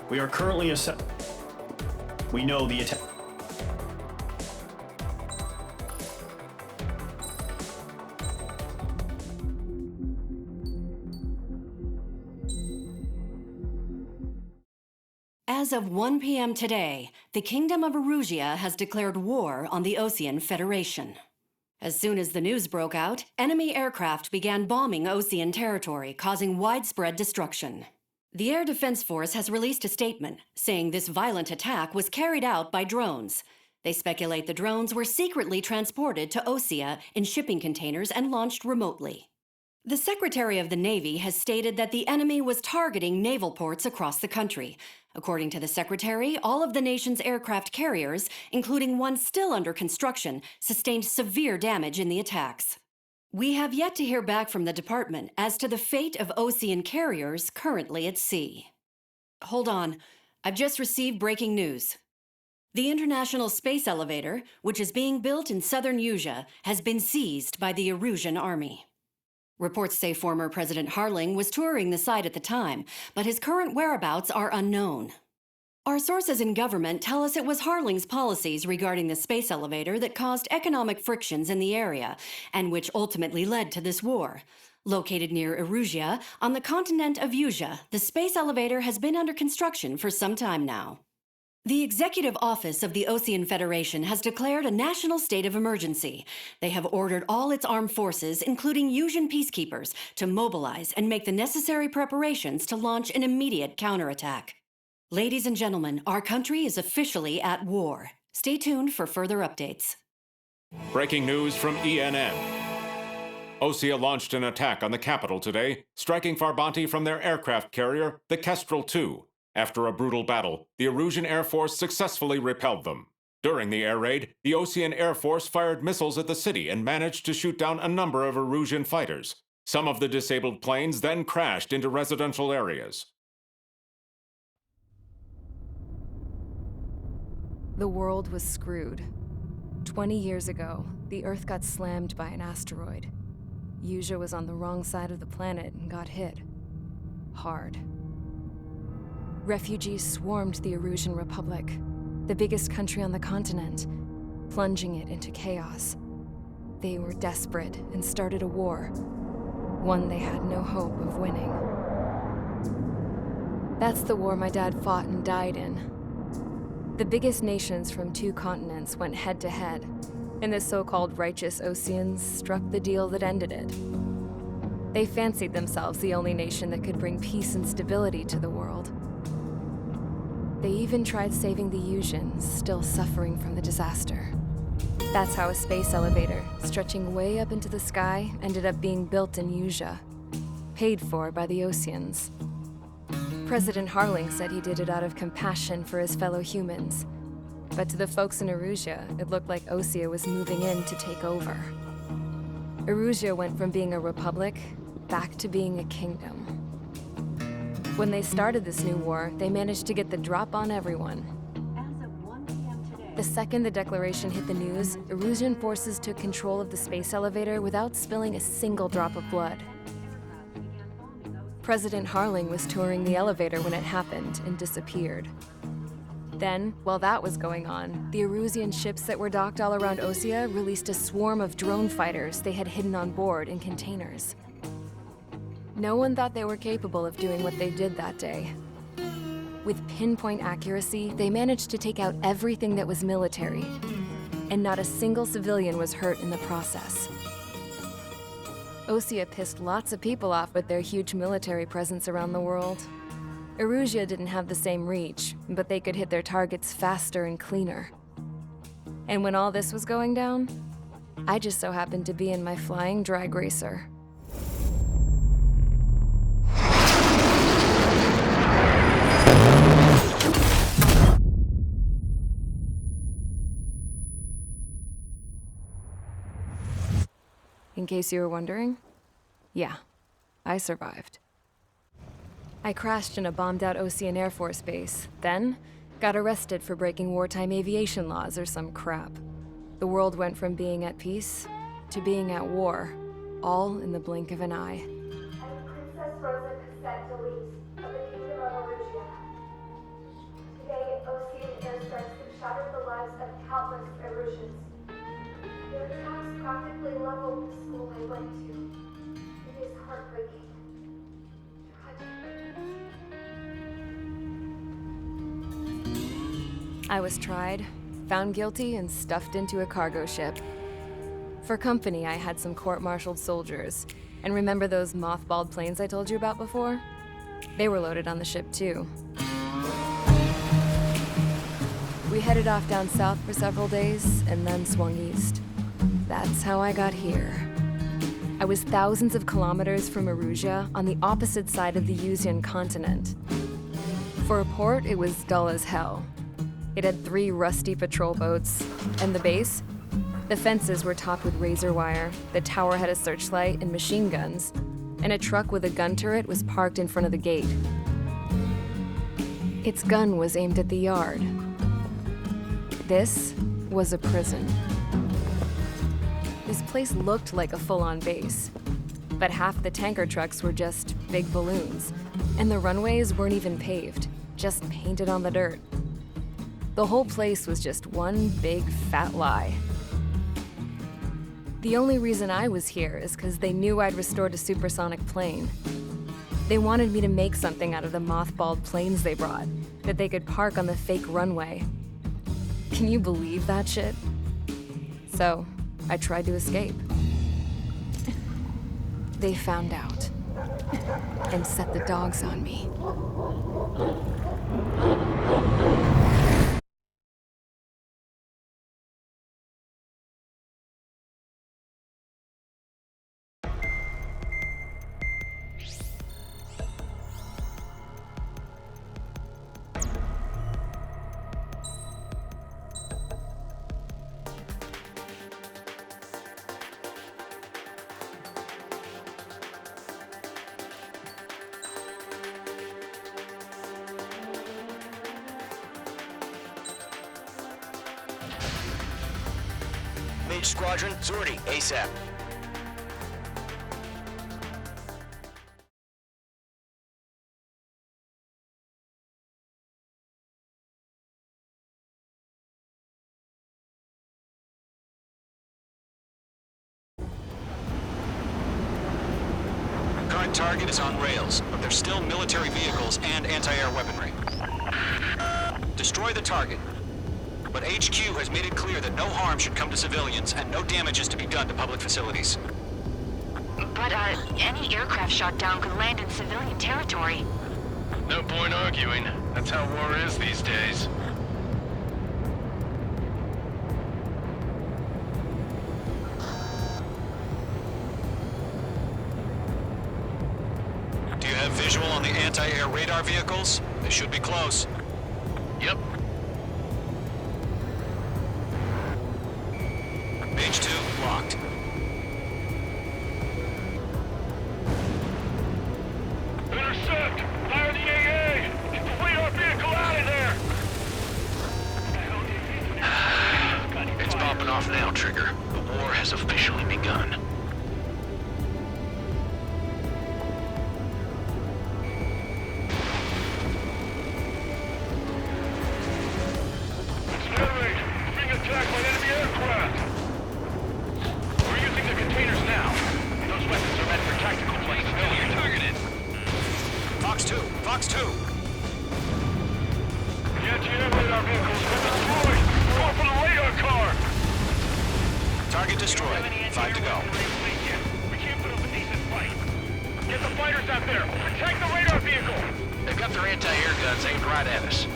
We are currently We know the attack. As of 1 p.m. today, the Kingdom of Erusia has declared war on the Osean Federation. As soon as the news broke out, enemy aircraft began bombing Osean territory, causing widespread destruction. The Air Defense Force has released a statement saying this violent attack was carried out by drones. They speculate the drones were secretly transported to Osea in shipping containers and launched remotely. The Secretary of the Navy has stated that the enemy was targeting naval ports across the country. According to the Secretary, all of the nation's aircraft carriers, including one still under construction, sustained severe damage in the attacks. We have yet to hear back from the department as to the fate of Osean carriers currently at sea. Hold on, I've just received breaking news. The International Space Elevator, which is being built in southern Erusia, has been seized by the Erusian army. Reports say former President Harling was touring the site at the time, but his current whereabouts are unknown. Our sources in government tell us it was Harling's policies regarding the space elevator that caused economic frictions in the area, and which ultimately led to this war. Located near Erusia, on the continent of Erusia, the space elevator has been under construction for some time now. The Executive Office of the Osean Federation has declared a national state of emergency. They have ordered all its armed forces, including Erusian peacekeepers, to mobilize and make the necessary preparations to launch an immediate counterattack. Ladies and gentlemen, our country is officially at war. Stay tuned for further updates. Breaking news from ENN. Osea launched an attack on the capital today, striking Farbanti from their aircraft carrier, the Kestrel II. After a brutal battle, the Erusian Air Force successfully repelled them. During the air raid, the Osean Air Force fired missiles at the city and managed to shoot down a number of Erusian fighters. Some of the disabled planes then crashed into residential areas. The world was screwed. 20 years ago, the Earth got slammed by an asteroid. Erusia was on the wrong side of the planet and got hit. Hard. Refugees swarmed the Erusian Republic, the biggest country on the continent, plunging it into chaos. They were desperate and started a war, one they had no hope of winning. That's the war my dad fought and died in. The biggest nations from 2 continents went head-to-head, and the so-called righteous Oseans struck the deal that ended it. They fancied themselves the only nation that could bring peace and stability to the world. They even tried saving the Erusians, still suffering from the disaster. That's how a space elevator, stretching way up into the sky, ended up being built in Erusia, paid for by the Oseans. President Harling said he did it out of compassion for his fellow humans. But to the folks in Erusia, it looked like Osea was moving in to take over. Erusia went from being a republic back to being a kingdom. When they started this new war, they managed to get the drop on everyone. As of 1 p.m. today, The second the declaration hit the news, Erusian forces took control of the space elevator without spilling a single drop of blood. President Harling was touring the elevator when it happened and disappeared. Then, while that was going on, the Erusian ships that were docked all around Osea released a swarm of drone fighters they had hidden on board in containers. No one thought they were capable of doing what they did that day. With pinpoint accuracy, they managed to take out everything that was military, and not a single civilian was hurt in the process. Osea pissed lots of people off with their huge military presence around the world. Erusia didn't have the same reach, but they could hit their targets faster and cleaner. And when all this was going down, I just so happened to be in my flying drag racer. In case you were wondering, yeah, I survived. I crashed in a bombed-out Osean Air Force base, then got arrested for breaking wartime aviation laws or some crap. The world went from being at peace to being at war, all in the blink of an eye. And Princess Rosa Cassette Delise of the Kingdom of Erusia. day, Ocean airstrikes have shattered the lives of countless Erusians. Their attacks practically leveled the school I went to. It is heartbreaking. Tragic. I was tried, found guilty, and stuffed into a cargo ship. For company, I had some court-martialed soldiers. And remember those mothballed planes I told you about before? They were loaded on the ship too. We headed off down south for several days, and then swung east. That's how I got here. I was thousands of kilometers from Erusia, on the opposite side of the Usian continent. For a port, it was dull as hell. It had 3 rusty patrol boats, and the base? The fences were topped with razor wire, the tower had a searchlight and machine guns, and a truck with a gun turret was parked in front of the gate. Its gun was aimed at the yard. This was a prison. This place looked like a full-on base, but half the tanker trucks were just big balloons, and the runways weren't even paved, just painted on the dirt. The whole place was just one big fat lie. The only reason I was here is because they knew I'd restored a supersonic plane. They wanted me to make something out of the mothballed planes they brought, that they could park on the fake runway. Can you believe that shit? So, I tried to escape. They found out, and set the dogs on me. Mage Squadron, Zordy, ASAP. Current target is on rails, but there's still military vehicles and anti-air weaponry. Destroy the target. But HQ has made it clear that no harm should come to civilians and no damage is to be done to public facilities. But, any aircraft shot down could land in civilian territory. No point arguing. That's how war is these days. Do you have visual on the anti-air radar vehicles? They should be close. Yep. Mage 2, locked. Intercept! Fire the AA! Get the radar vehicle out of there! It's popping off now, Trigger. The war has officially begun. It's narrate. Being attacked by enemy aircraft. We're using the containers now. Those weapons are meant for tactical planes. No, you're targeted. Fox 2, Fox 2! The anti-air radar vehicles been destroyed! Go for the radar car! Target destroyed. 5 to go. We can't put up a decent fight. Get the fighters out there! Protect the radar vehicle! They've got their anti-air guns aimed right at us.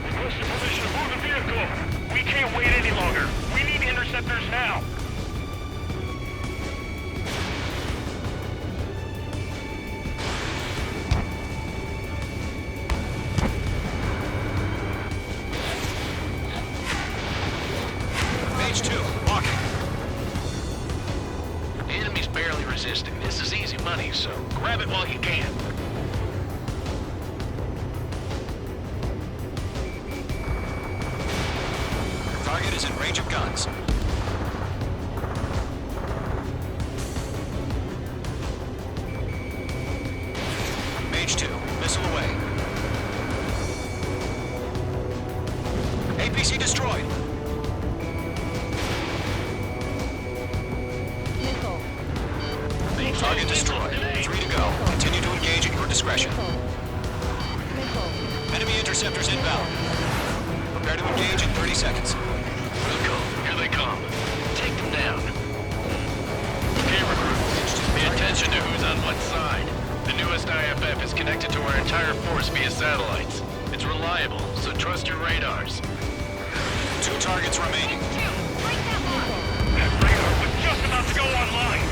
Request your permission to move the vehicle! We can't wait any longer! We need interceptors now! Mage 2, walking. The enemy's barely resisting. This is easy money, so grab it while you can. Target is in range of guns. Mage 2, missile away. APC destroyed. Target destroyed. 3 to go. Continue to engage at your discretion. Enemy interceptors inbound. Prepare to engage in 30 seconds. Wilco, here they come. Take them down. Okay, recruits. Pay attention to who's on what side. The newest IFF is connected to our entire force via satellites. It's reliable, so trust your radars. 2 targets remaining. That radar was just about to go online.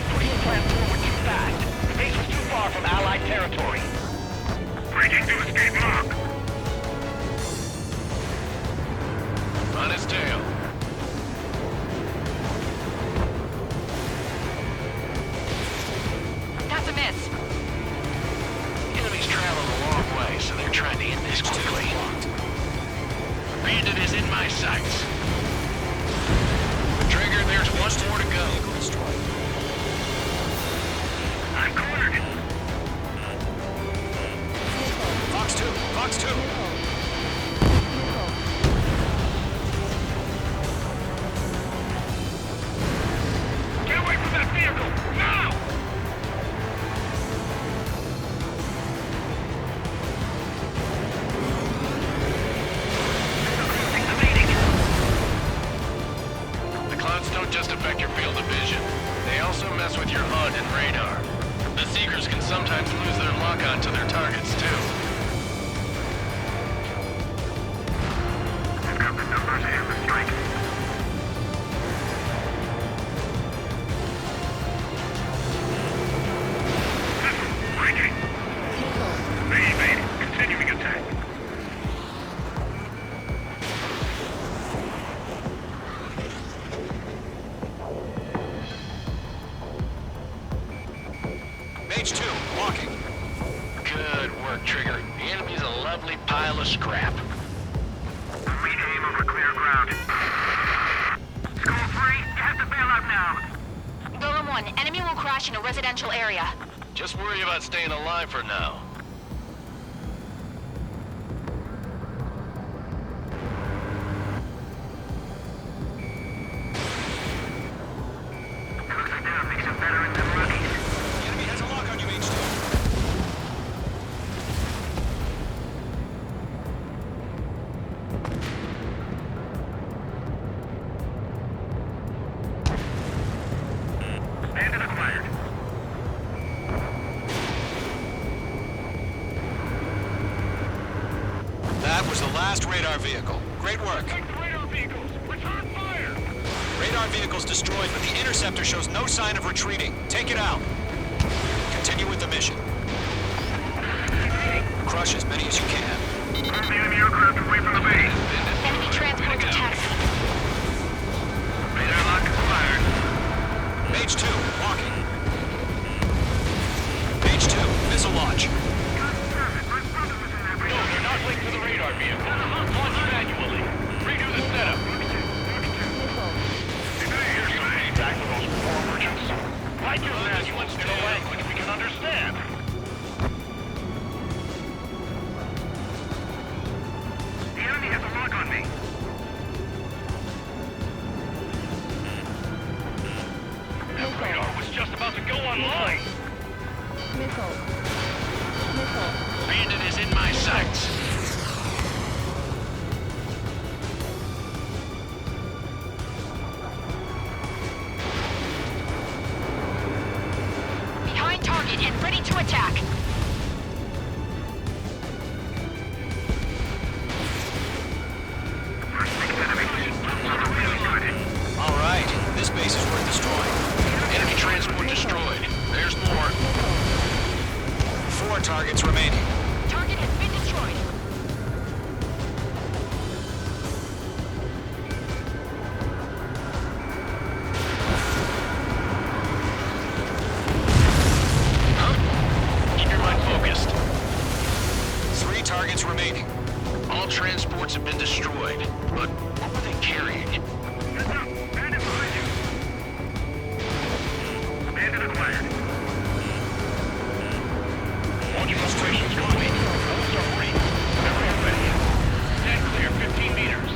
So he planned forward too fast. The base was too far from Allied territory. Breaking to escape lock. On his tail. That's a miss. Enemies travel a long way, so they're trying to end this quickly. Bandit is in my sights. Trigger, there's one more to go. I'm cornered. Fox 2. Fox 2. Get away from that vehicle! Now! The clouds don't just affect your field of vision. They also mess with your HUD and radar. The Seekers can sometimes lose their lock-on to their targets, too. I've got the numbers and the strike. Breaking. Evade. Continuing attack. Mage 2. Walking. Good work, Trigger. The enemy's a lovely pile of scrap. We aim over clear ground. School 3, you have to bail out now. Golem 1, enemy will crash in a residential area. Just worry about staying alive for now. Cooks down makes it better in the Rockies. The enemy has a lock on you, Mage 2. Bandit acquired. That was the last radar vehicle. Great work. Take the radar vehicles. Return fire. Radar vehicle's destroyed, but the interceptor shows no sign of retreating. Take it out. Continue with the mission. Crush as many as you can. Move the enemy aircraft away from the base. Enemy transport to taxi. Radar lock acquired. Mage 2, walking. Mage 2, missile launch. No, you're not linked to the radar vehicle. Launch manually. Redo the setup. Tacticals before merchants. Write your manuals in a language we can understand. The enemy has a lock on me. That radar was just about to go online. Bandit is in my sights. Behind target and ready to attack. All right, this base is worth destroying. Enemy transport destroyed. There's more. 4 targets remaining. Target has been destroyed. Keep your mind focused. 3 targets remaining. All transports have been destroyed, but what were they carrying? Heads up! Bandit behind you! Bandit acquired. Launch operations complete. Those are free. Everyone ready. Stand clear 15 meters.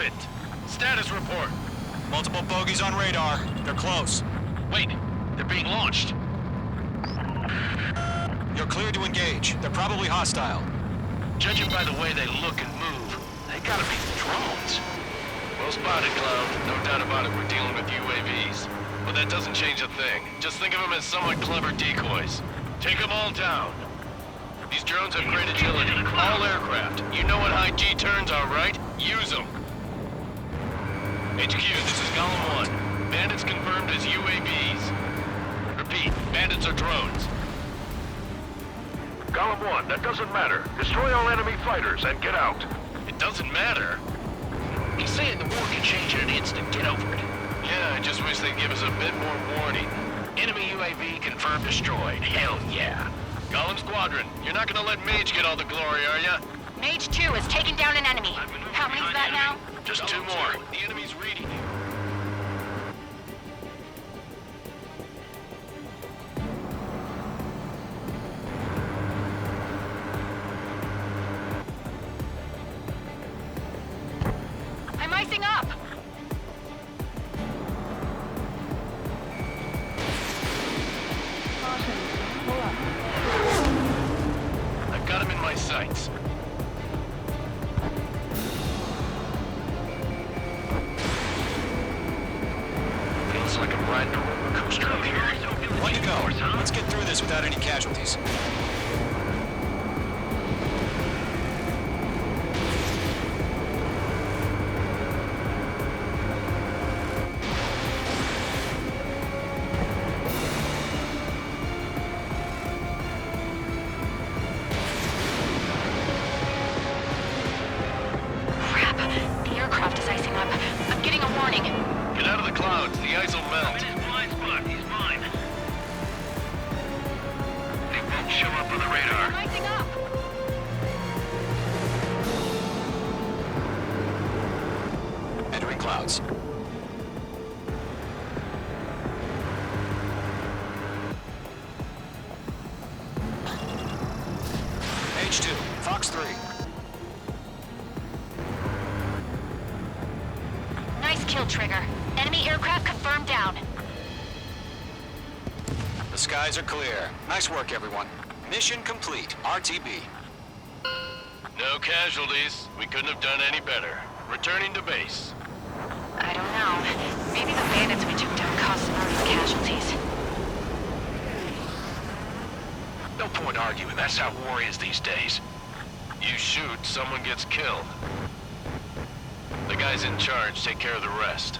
it. Status report. Multiple bogeys on radar. They're close. Wait, they're being launched. You're cleared to engage. They're probably hostile. Judging by the way they look and move, they gotta be drones. Well spotted, Cloud. No doubt about it, we're dealing with UAVs. But that doesn't change a thing. Just think of them as somewhat clever decoys. Take them all down. These drones have great agility. All aircraft. You know what high G turns are, right? Use them. HQ, this is Golem 1. Bandits confirmed as UAVs. Repeat, bandits are drones. Golem 1, that doesn't matter. Destroy all enemy fighters and get out. It doesn't matter. He's saying the war can change in an instant. Get over it. Yeah, I just wish they'd give us a bit more warning. Enemy UAV confirmed destroyed. Hell yeah. Golem Squadron, you're not gonna let Mage get all the glory, are ya? Mage 2 has taken down an enemy. How many's that now? Just 2 more. The enemy's reading you. I'm icing up. I've got him in my sights. Feels like I'm riding a roller coaster up here. Way to go. Let's get through this without any casualties. Crap. The aircraft is icing up. I'm getting a warning. Get out of the clouds. The ice will melt. blind spot. He's mine. They won't show up on the radar. I'm icing up. Entering clouds. H2, Fox 3. Nice kill, Trigger. Enemy aircraft confirmed down. The skies are clear. Nice work, everyone. Mission complete. RTB. No casualties. We couldn't have done any better. Returning to base. I don't know. Maybe the bandits we took down caused some early casualties. No point arguing. That's how war is these days. You shoot, someone gets killed. The guys in charge take care of the rest.